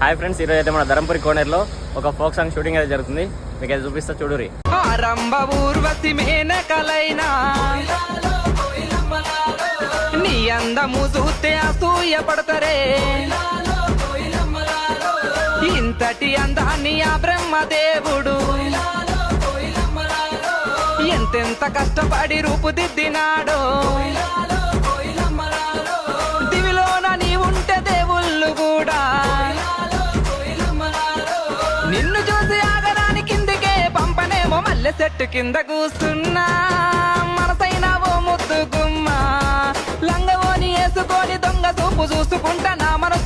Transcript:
Hi friends, ఈరోజు అయితే మన ధరంపురి కోనేరులో ఒక ఫోక్ సాంగ్ షూటింగ్ అయితే జరుగుతుంది. మీకు అయితే చూపిస్తా చూడురి. ఊర్వశి మేనకలైనా నీ అందము చూస్తే అసూయ పడతారే. ఇంతటి అందాన్ని ఆ బ్రహ్మదేవుడు ఎంతెంత కష్టపడి రూపుదిద్దినాడో. దివిలోన నీ ఉంటే దేవుళ్ళు కూడా నిన్ను చూసి ఆగరాని కిందికే పంపనేమో. మల్లె చెట్టు కింద కూస్తున్నా మనసైనా ఓ ముద్దు గుమ్మ. లంగవోని వేసుకొని దొంగ చూపు చూసుకుంటా నా మనసు